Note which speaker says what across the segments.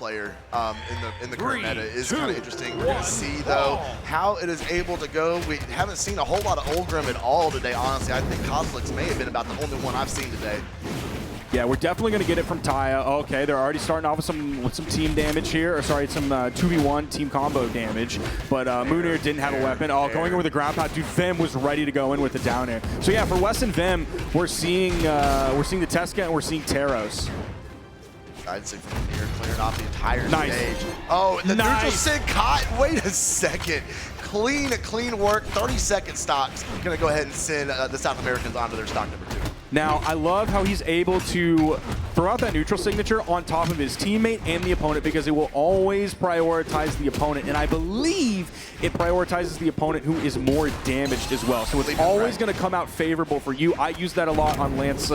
Speaker 1: player in the current meta is kind of interesting. We're going to see, though, how it is able to go. We haven't seen a whole lot of Ulgrim at all today, honestly. I think Kozilek's may have been about the only one I've seen today.
Speaker 2: Yeah, we're definitely going to get it from Taya. Okay, they're already starting off with some team damage here, or sorry, some 2v1 team combo damage. But Mounir didn't have a weapon. Oh, going over the ground pound. Dude, Vim was ready to go in with the down air. So yeah, for Wess and Vim, we're seeing the Tesca and we're seeing Taros.
Speaker 1: I'd say from here, clearing off the entire stage. Oh, the neutral sig caught. Wait a second. Clean work. 30-second stocks. Gonna go ahead and send the South Americans onto their stock number 2.
Speaker 2: Now, I love how he's able to throw out that neutral signature on top of his teammate and the opponent because it will always prioritize the opponent. And I believe it prioritizes the opponent who is more damaged as well. So it's always going to come out favorable for you. I use that a lot on Lance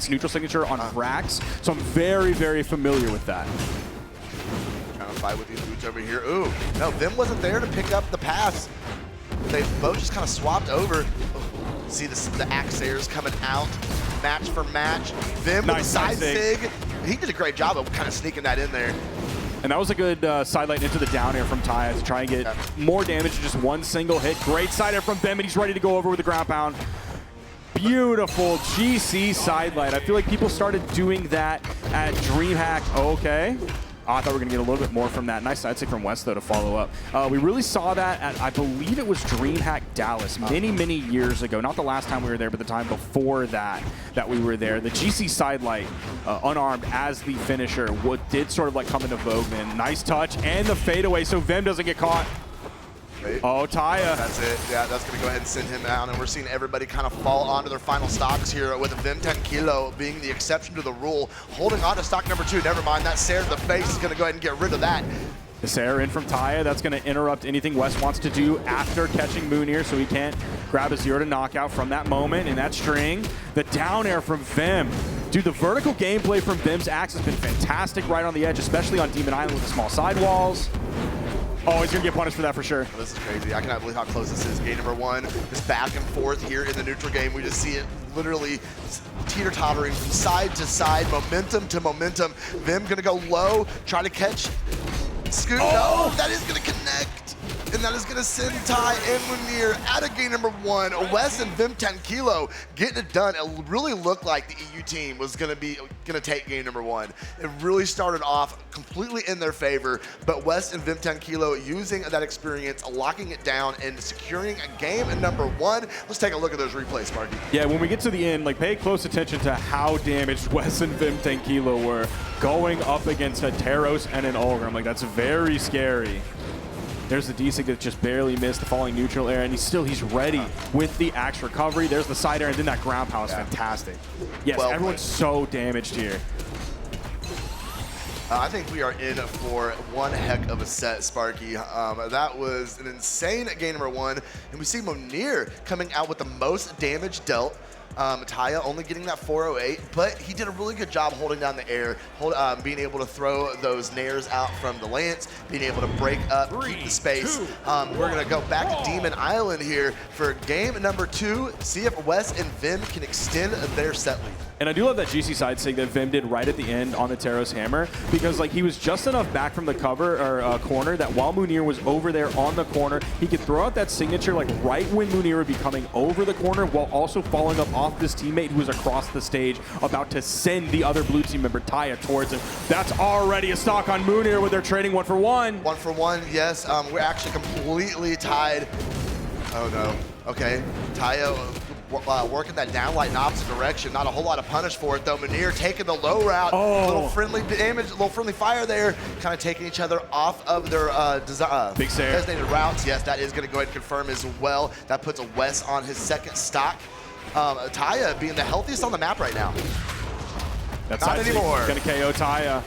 Speaker 2: neutral signature on Vrax. So I'm very, very familiar with that.
Speaker 1: Trying to fight with these boots over here. Ooh, no, Vim wasn't there to pick up the pass. They both just kind of swapped over. See the Axairs coming out, match for match. Vim with the side sig. He did a great job of kind of sneaking that in there.
Speaker 2: And that was a good sidelight into the down air from Taya to try and get more damage in just one single hit. Great side air from Vim, and he's ready to go over with the ground pound. Beautiful GC sidelight. I feel like people started doing that at DreamHack. Okay. Oh, I thought we were going to get a little bit more from that. Nice side stick from Wess, though, to follow up. We really saw that at, I believe it was DreamHack Dallas many years ago. Not the last time we were there, but the time before that we were there. The GC sidelight, unarmed as the finisher, what did sort of like come into vogue then. Nice touch and the fadeaway so Vim doesn't get caught. Oh, Taya.
Speaker 1: That's it. Yeah, that's going to go ahead and send him down. And we're seeing everybody kind of fall onto their final stocks here with Vim 10 Kilo being the exception to the rule. Holding on to stock number 2. Never mind. That Sarah to the face is going to go ahead and get rid of that.
Speaker 2: The Sarah in from Taya. That's going to interrupt anything Wess wants to do after catching Mounir, so he can't grab a 0 to knockout from that moment in that string. The down air from Vim. Dude, the vertical gameplay from Vim's axe has been fantastic right on the edge, especially on Demon Island with the small sidewalls. Oh, he's going to get punished for that for sure.
Speaker 1: Oh, this is crazy. I cannot believe how close this is. Game number 1, just back and forth here in the neutral game. We just see it literally teeter-tottering from side to side, momentum to momentum. Vim going to go low, try to catch Scoot. Oh! No, that is going to connect. And that is going to send Ty and Mounir out of game number 1. Wess and Vim 10 Kilo getting it done. It really looked like the EU team was going to take game number 1. It really started off completely in their favor, but Wess and Vim 10 Kilo using that experience, locking it down and securing a game number 1. Let's take a look at those replays, Sparky.
Speaker 2: Yeah, when we get to the end, like pay close attention to how damaged Wess and Vim 10 Kilo were going up against a Taros and an Ulgrim. Like that's very scary. There's the D-Sig that just barely missed the falling neutral air, and he's ready with the axe recovery. There's the side air, and then that ground pound is fantastic. Yes, well, everyone's so damaged here.
Speaker 1: I think we are in for one heck of a set, Sparky. That was an insane game number 1, and we see Mounir coming out with the most damage dealt. Taya only getting that 408, but he did a really good job holding down the air, being able to throw those nairs out from the lance, being able to break up, keep the space. We're going to go back to Demon Island here for game number 2, see if Wess and Vim can extend their set lead.
Speaker 2: And I do love that GC side sig that Vim did right at the end on the Taros hammer, because like he was just enough back from the cover or corner that while Mounir was over there on the corner, he could throw out that signature like right when Mounir would be coming over the corner while also following up off this teammate who was across the stage about to send the other blue team member Taya towards him. That's already a stock on Mounir with their trading 1 for 1.
Speaker 1: 1 for 1, yes. We're actually completely tied. Oh no. Okay, Taya working that downlight in opposite direction. Not a whole lot of punish for it though. Mounir taking the low route.
Speaker 2: Oh.
Speaker 1: Little friendly damage, little friendly fire there. Kind of taking each other off of their designated routes. Yes, that is going to go ahead and confirm as well. That puts a Wess on his 2nd stock. Taya being the healthiest on the map right now.
Speaker 2: That's
Speaker 1: not anymore.
Speaker 2: Going to KO Taya.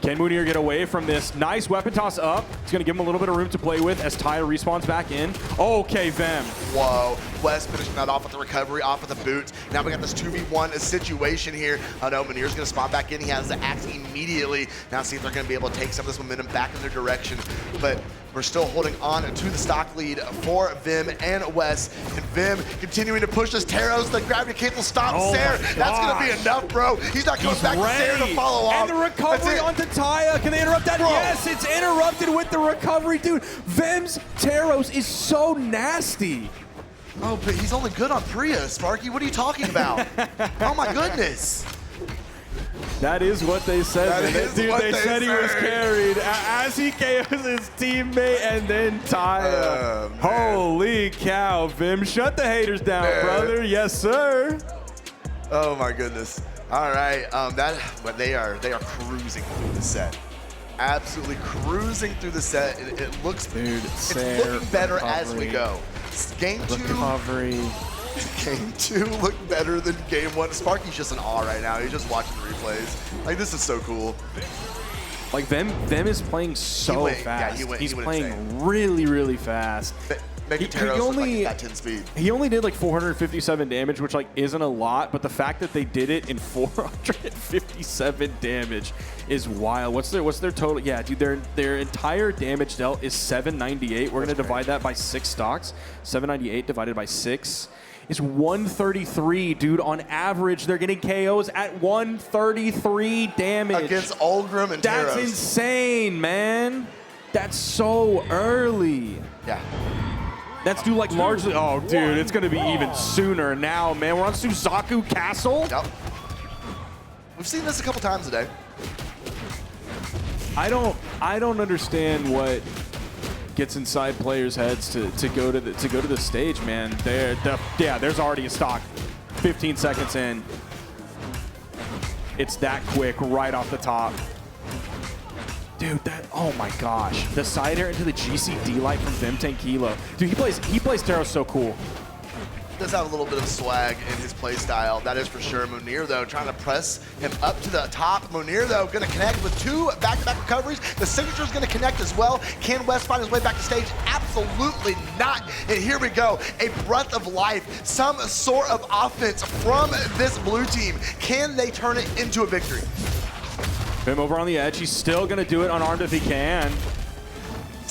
Speaker 2: Can Mounir get away from this? Nice weapon toss up. It's going to give him a little bit of room to play with as Taya respawns back in. Okay, Vim.
Speaker 1: Whoa. Wess finishing that off with the recovery, off with the boots. Now we got this 2v1 situation here. Oh no, Mounir's gonna spawn back in. He has the axe immediately. Now see if they're gonna be able to take some of this momentum back in their direction. But we're still holding on to the stock lead for Vim and Wess. And Vim continuing to push this Taros. The gravity cable stops Sair. That's going to be enough, bro. He's not coming back to Sair to follow
Speaker 2: And
Speaker 1: off.
Speaker 2: the recovery onto Taya. Can they interrupt that? Bro. Yes, it's interrupted with the recovery, dude. Vim's Taros is so nasty.
Speaker 1: Oh, but he's only good on Priya, Sparky. What are you talking about? Oh, my goodness.
Speaker 2: That is what they said. Dude, they said he was carried as he KOs his teammate and then Taya. Holy cow, Vim. Shut the haters down, brother. Yes, sir.
Speaker 1: Oh my goodness. All right. But they are cruising through the set. Absolutely cruising through the set. It looks,
Speaker 2: dude,
Speaker 1: it's looking better as we go. Game 2.
Speaker 2: Recovery.
Speaker 1: Game 2 looked better than game 1. Sparky's just in awe right now. He's just watching the replays. Like, this is so cool.
Speaker 2: Like, Vim is playing so fast.
Speaker 1: Yeah,
Speaker 2: he's playing really, really fast.
Speaker 1: Making Taros look like he's got 10 speed.
Speaker 2: He only did like 457 damage, which like isn't a lot, but the fact that they did it in 457 damage is wild. What's their total? Yeah, dude, their entire damage dealt is 798. We're gonna divide that by 6 stocks. 798 divided by 6 is 133, dude. On average, they're getting KOs at 133 damage.
Speaker 1: Against Ulgrim and Taros.
Speaker 2: That's insane, man. That's so early.
Speaker 1: Yeah.
Speaker 2: That's due like largely, oh dude, it's gonna be even sooner now, man. We're on Suzaku Castle.
Speaker 1: Yep. We've seen this a couple times today.
Speaker 2: I don't understand what gets inside players' heads to go to the stage, man. Yeah, there's already a stock. 15 seconds in. It's that quick right off the top. Dude, oh my gosh. The side air into the GCD light from Vim Tankilo. Dude, he plays Taros so cool.
Speaker 1: Does have a little bit of swag in his play style, that is for sure. Mounir, though, trying to press him up to the top. Mounir, though, going to connect with 2 back-to-back recoveries. The signature is going to connect as well. Can Wess find his way back to stage? Absolutely not. And here we go, a breath of life, some sort of offense from this blue team. Can they turn it into a victory?
Speaker 2: Vim over on the edge. He's still going to do it unarmed if he can.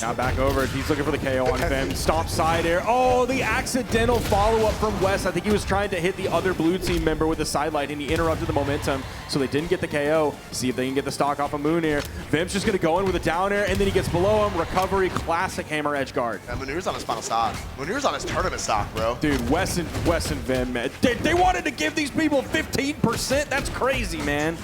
Speaker 2: Now back over. He's looking for the KO on Vim. Stop side air. Oh, the accidental follow-up from Wess. I think he was trying to hit the other blue team member with the sidelight, and he interrupted the momentum, so they didn't get the KO. See if they can get the stock off of Mounir. Vim's just going to go in with a down air, and then he gets below him. Recovery, classic hammer edge guard.
Speaker 1: And Mounir's on his final stock. Mounir's on his tournament stock, bro.
Speaker 2: Dude, Wess and Vim, man. They wanted to give these people 15%? That's crazy, man.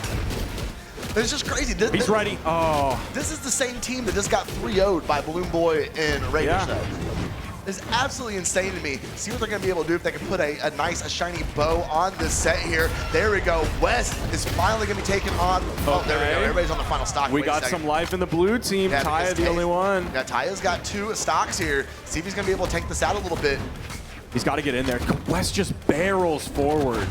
Speaker 1: It's just crazy.
Speaker 2: He's ready. Oh.
Speaker 1: This is the same team that just got 3-0'd by Balloon Boy and Raiders. Yeah. It's absolutely insane to me. See what they're going to be able to do if they can put a nice, shiny bow on this set here. There we go. Wess is finally going to be taken on. Oh, there we go. Everybody's on the final stock.
Speaker 2: We got some life in the blue team. Yeah, Taya, the only one.
Speaker 1: Yeah, Taya's got 2 stocks here. See if he's going to be able to take this out a little bit.
Speaker 2: He's got to get in there. Wess just barrels forward.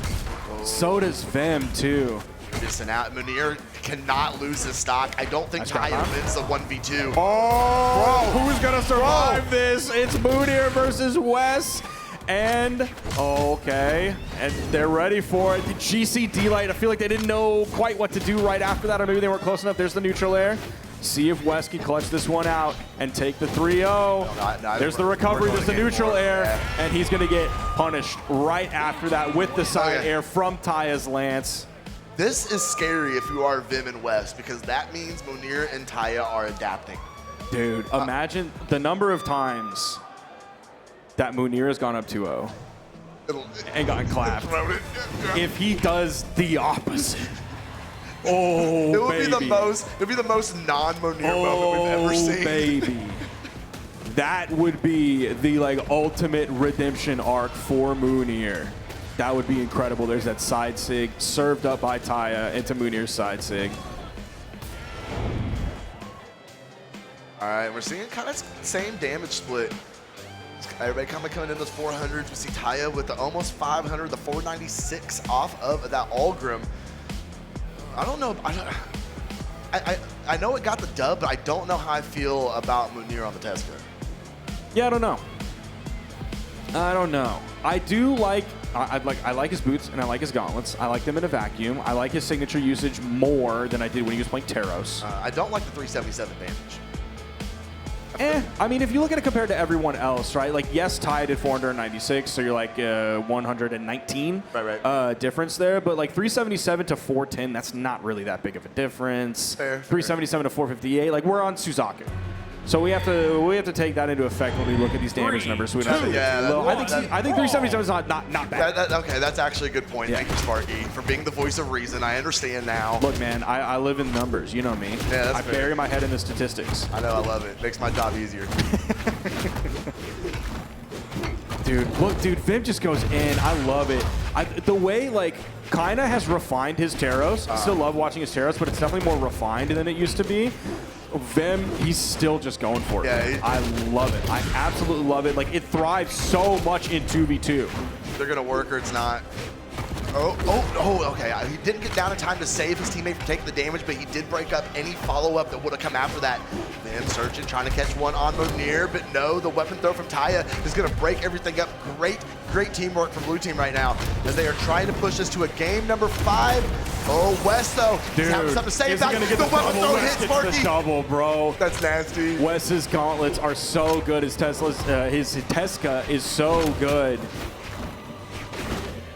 Speaker 2: Oh. So does Vim, too.
Speaker 1: Missing out. Mounir cannot lose his stock. I don't think Taya wins the 1v2.
Speaker 2: Oh, bro, who's gonna survive this? It's Mounir versus Wess. And, okay, and they're ready for it. The GCD light, I feel like they didn't know quite what to do right after that, or maybe they weren't close enough. There's the neutral air. See if Wess can clutch this one out and take the 3-0. No, there's the recovery, there's the neutral air, and he's gonna get punished right after that with the side air from Taya's lance.
Speaker 1: This is scary if you are Vim and Wess, because that means Mounir and Taya are adapting.
Speaker 2: Dude, imagine the number of times that Mounir has gone up 2-0 and gotten clapped. If he does the opposite. Oh,
Speaker 1: it would be the most non-Mounir moment we've ever seen.
Speaker 2: Baby. That would be the like ultimate redemption arc for Mounir. That would be incredible. There's that side sig served up by Taya into Mounir's side sig.
Speaker 1: All right, we're seeing kind of same damage split. Everybody kind of coming in those 400s. We see Taya with the almost 500, the 496 off of that Ulgrim. I don't know. I know it got the dub, but I don't know how I feel about Mounir on the Tesco.
Speaker 2: Yeah, I don't know. I don't know. I do like I like his boots and I like his gauntlets. I like them in a vacuum. I like his signature usage more than I did when he was playing Taros.
Speaker 1: I don't like the 377 damage.
Speaker 2: I mean, if you look at it compared to everyone else, right? Like, yes, Taya did 496, so you're like 119 difference there. But like 377 to 410, that's not really that big of a difference.
Speaker 1: Fair.
Speaker 2: 377 to 458, like we're on Suzaku. So we have to take that into effect when we look at these damage numbers. So we don't have to get too low. I think 377 is not bad.
Speaker 1: Okay, that's actually a good point.
Speaker 2: Yeah.
Speaker 1: Thank you, Sparky, for being the voice of reason. I understand now.
Speaker 2: Look, man, I live in numbers. You know me.
Speaker 1: Yeah, that's
Speaker 2: I
Speaker 1: fair.
Speaker 2: bury my head in the statistics.
Speaker 1: I know, I love it. Makes my job easier.
Speaker 2: Dude, Vim just goes in. I love it. The way, like, kinda has refined his Taros. I still love watching his Taros, but it's definitely more refined than it used to be. Vim, he's still just going for it.
Speaker 1: Yeah,
Speaker 2: I love it. I absolutely love it. Like, it thrives so much in 2v2.
Speaker 1: They're going to work or it's not. Okay. He didn't get down in time to save his teammate from taking the damage, but he did break up any follow-up that would have come after that. Then Surgeon trying to catch one on Mounir, but no, the weapon throw from Taya is going to break everything up. Great teamwork from Blue Team right now as they are trying to push us to a game number 5. Oh, Wess, though, he's having something to say about it. The weapon throw hits, Sparky.
Speaker 2: The double, bro.
Speaker 1: That's nasty.
Speaker 2: Wess's gauntlets are so good. His Teska is so good.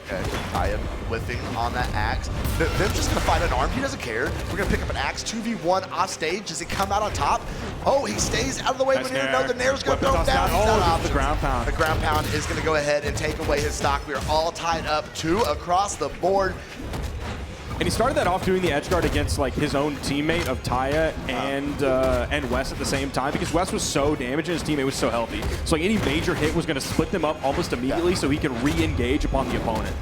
Speaker 1: Okay, Taya whiffing on that axe. Vim's just gonna fight unarmed. He doesn't care. We're gonna pick up an axe 2v1 off stage. Does he come out on top? Oh, he stays out of the way.
Speaker 2: Nice
Speaker 1: Mounir, no, the Nair's gonna throw him down. He's out of options.
Speaker 2: The ground pound.
Speaker 1: The ground pound is gonna go ahead and take away his stock. We are all tied up 2 across the board.
Speaker 2: And he started that off doing the edge guard against like his own teammate of Taya and Wess at the same time because Wess was so damaged and his teammate was so healthy. So like any major hit was going to split them up almost immediately so he can re-engage upon the opponent.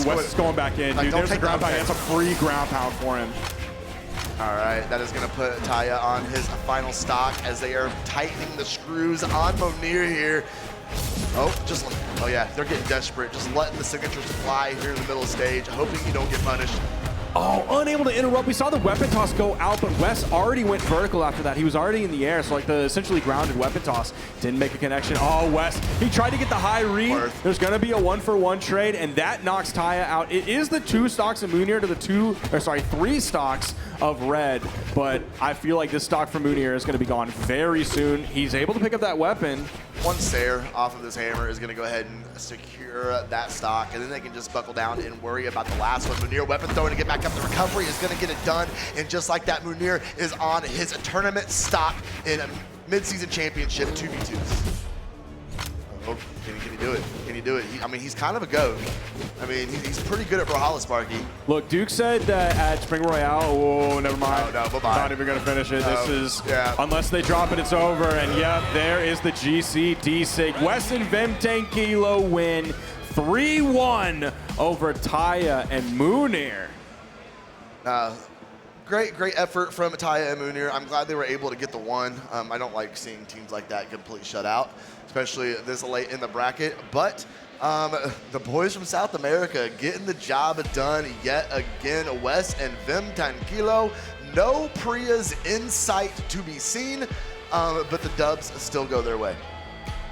Speaker 2: Wess is going back in. Dude, there's the ground pound. That's a free ground pound for him.
Speaker 1: All right, that is going to put Taya on his final stock as they are tightening the screws on Mounir here. Oh yeah, they're getting desperate. Just letting the signatures fly here in the middle of the stage, hoping you don't get punished.
Speaker 2: Oh, unable to interrupt. We saw the weapon toss go out, but Wess already went vertical after that. He was already in the air, so like the essentially grounded weapon toss didn't make a connection. Oh, Wess, he tried to get the high read. There's going to be a 1-for-1 trade, and that knocks Taya out. It is the 2 stocks of Mounir to the 3 stocks of red, but I feel like this stock from Mounir is going to be gone very soon. He's able to pick up that weapon.
Speaker 1: One Sair off of this hammer is going to go ahead and secure that stock, and then they can just buckle down and worry about the last one. Mounir weapon throwing to get back up. The recovery is going to get it done, and just like that, Mounir is on his tournament stock in a mid-season championship 2v2s. Oh, can he do it? Can he do it? I mean, he's kind of a goat. I mean, he's pretty good at Brawlhalla, Sparky.
Speaker 2: Look, Duke said that at Spring Royale, oh, never mind.
Speaker 1: No, bye-bye.
Speaker 2: Not even going to finish it.
Speaker 1: No,
Speaker 2: this is, unless they drop it, it's over. And yep, there is the GCD sig. Wess and Vim 10 Kilo win 3-1 over Taya and Mounir.
Speaker 1: Great effort from Taya and Mounir. I'm glad they were able to get the one. I don't like seeing teams like that completely shut out, especially this late in the bracket. But the boys from South America getting the job done yet again. Wess and Vim 10 Kilo. No Priya's in sight to be seen, but the dubs still go their way.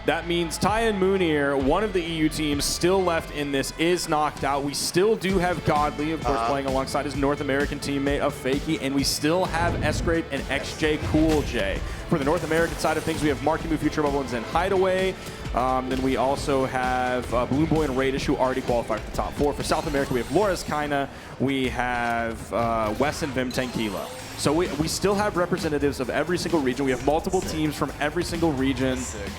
Speaker 2: That means Taya and Mounir, one of the EU teams still left in this, is knocked out. We still do have Godly, of course, playing alongside his North American teammate of Fakey, and we still have S-Grape and XJ Cool J. For the North American side of things, we have Marky Moo, Future Bubble, and Zen Hideaway. Then we also have Blue Boy and Radish, who already qualified for the top 4. For South America, we have Laura's Kaina. We have Wess and Vim 10 Kilo. So we still have representatives of every single region. We have multiple teams from every single region.
Speaker 1: Sick.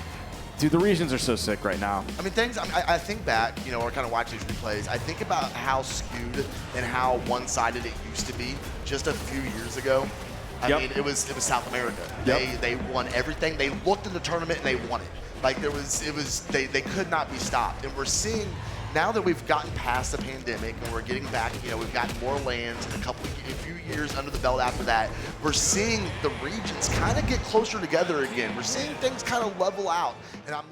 Speaker 2: Dude, the regions are so sick right now.
Speaker 1: I mean, I think back, you know, or kind of watch these replays. I think about how skewed and how one-sided it used to be just a few years ago. I mean, it was South America. They won everything. They looked in the tournament and they won it. Like they could not be stopped. And we're seeing now that we've gotten past the pandemic and we're getting back, you know, we've got more lands and a few years under the belt after that, we're seeing the regions kind of get closer together again. We're seeing things kind of level out, and I'm